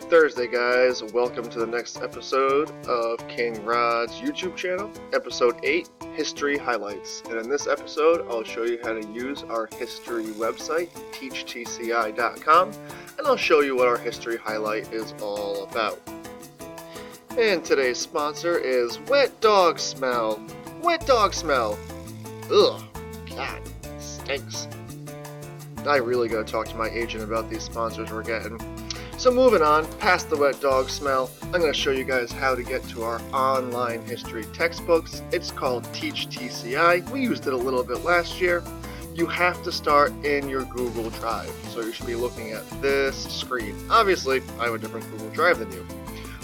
Thursday, guys. Welcome to the next episode of King Rod's YouTube channel, episode 8, History Highlights. And in this episode, I'll show you how to use our history website, TeachTCI.com, and I'll show you what our history highlight is all about. And today's sponsor is Wet Dog Smell. Wet Dog Smell. Ugh, God, stinks. I really gotta talk to my agent about these sponsors we're getting. So moving on, past the wet dog smell, I'm going to show you guys how to get to our online history textbooks. It's called TeachTCI. We used it a little bit last year. You have to start in your Google Drive. So you should be looking at this screen. Obviously, I have a different Google Drive than you.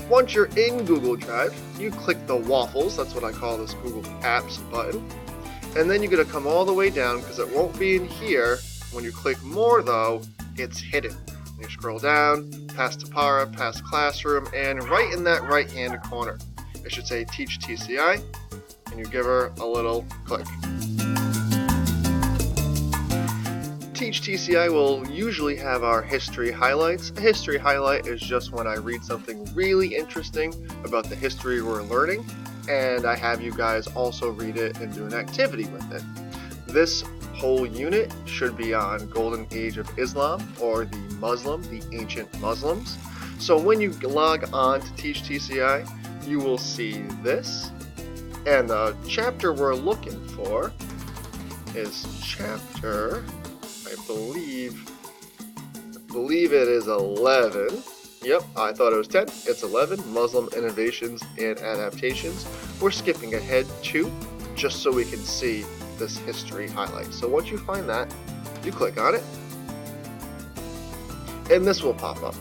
Once you're in Google Drive, you click the waffles, that's what I call this Google Apps button. And then you're going to come all the way down because it won't be in here. When you click more though, it's hidden. You scroll down, past Tapara, past Classroom, and right in that right-hand corner, it should say Teach TCI, and you give her a little click. Teach TCI will usually have our history highlights. A history highlight is just when I read something really interesting about the history we're learning, and I have you guys also read it and do an activity with it. This whole unit should be on Golden Age of Islam or the ancient Muslims. So when you log on to Teach TCI, you will see this. And the chapter we're looking for is chapter, I believe it is 11. Yep, I thought it was 10. It's 11, Muslim Innovations and Adaptations. We're skipping ahead 2 just so we can see this history highlight. So once you find that, you click on it, and this will pop up.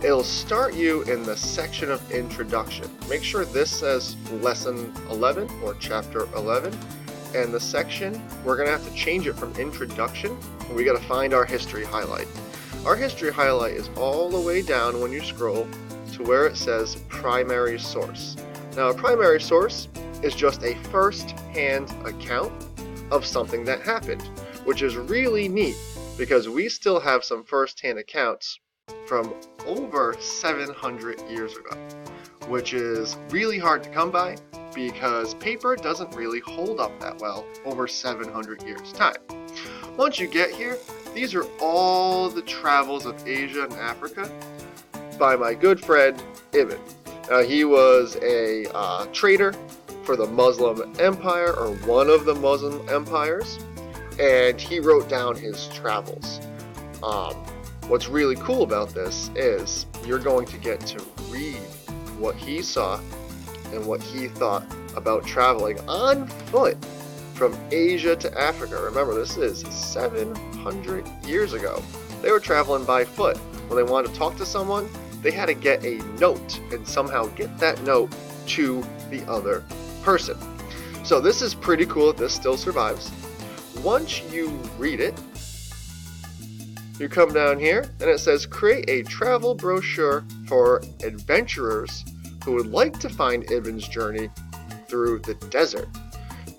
It'll start you in the section of introduction. Make sure this says lesson 11 or chapter 11, and the section, we're going to have to change it from introduction, and we got to find our history highlight. Our history highlight is all the way down when you scroll to where it says primary source. Now a primary source is just a first-hand account of something that happened, which is really neat because we still have some first-hand accounts from over 700 years ago, which is really hard to come by because paper doesn't really hold up that well over 700 years time. Once you get here, these are all the travels of Asia and Africa by my good friend Ibn. He was a trader for the Muslim Empire, or one of the Muslim empires, and he wrote down his travels. What's really cool about this is you're going to get to read what he saw and what he thought about traveling on foot from Asia to Africa. Remember, this is 700 years ago. They were traveling by foot. When they wanted to talk to someone, they had to get a note and somehow get that note to the other person. So this is pretty cool that this still survives. Once you read it, you come down here and it says create a travel brochure for adventurers who would like to find Ibn's journey through the desert.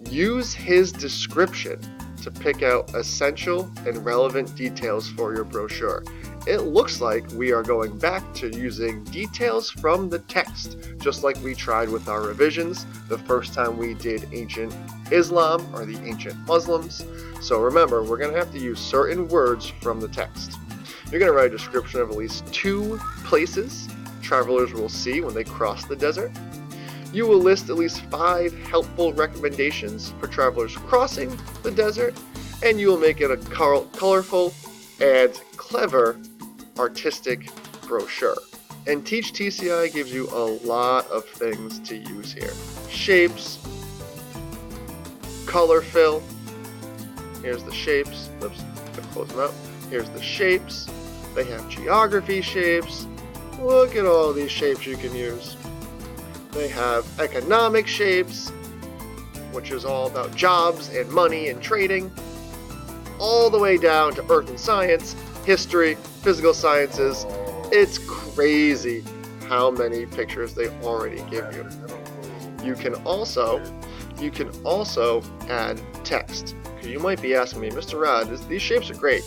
Use his description to pick out essential and relevant details for your brochure. It looks like we are going back to using details from the text, just like we tried with our revisions the first time we did ancient Islam or the ancient Muslims. So remember, we're going to have to use certain words from the text. You're going to write a description of at least 2 places travelers will see when they cross the desert. You will list at least 5 helpful recommendations for travelers crossing the desert, and you will make it a colorful and clever artistic brochure. And Teach TCI gives you a lot of things to use here. Shapes, color fill. Here's the shapes. Oops, gotta close them out. Here's the shapes. They have geography shapes. Look at all these shapes you can use. They have economic shapes, which is all about jobs and money and trading, all the way down to earth and science, history, physical sciences. It's crazy how many pictures they already give you. You can also add text. Because you might be asking me, Mr. Rod, these shapes are great,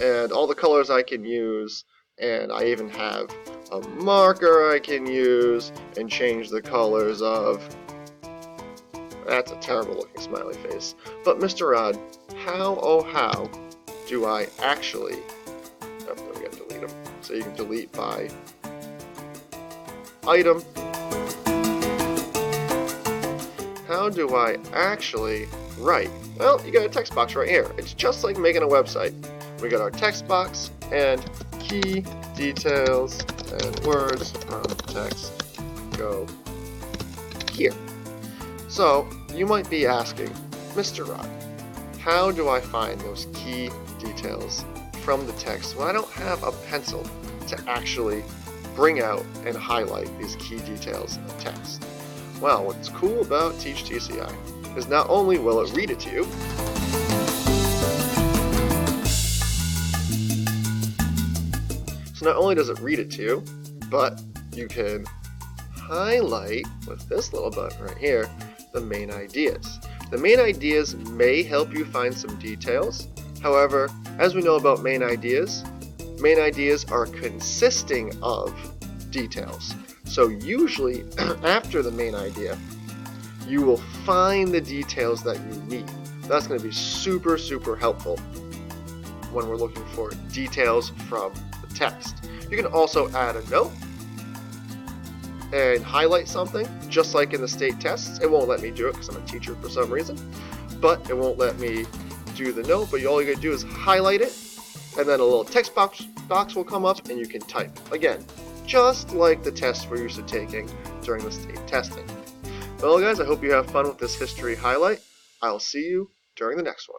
and all the colors I can use And I even have a marker I can use and change the colors of. That's a terrible looking smiley face. But Mr. Rod, how, oh how, do I actually... Oh, then we gotta delete them. So you can delete by item. How do I actually write? Well, you got a text box right here. It's just like making a website. We got our text box and key details and words from text go here. So you might be asking, Mr. Rod, how do I find those key details from the text when I don't have a pencil to actually bring out and highlight these key details of text? Well, what's cool about TeachTCI is not only will it read it to you, so not only does it read it to you, but you can highlight with this little button right here the main ideas. The main ideas may help you find some details. However, as we know about main ideas are consisting of details. So usually after the main idea, you will find the details that you need. That's going to be super, super helpful when we're looking for details from the text. You can also add a note and highlight something, just like in the state tests. It won't let me do it because I'm a teacher for some reason, but it won't let me do the note. But all you gotta do is highlight it, and then a little text box will come up and you can type. Again, just like the tests we're used to taking during the state testing. Well guys, I hope you have fun with this history highlight. I'll see you during the next one.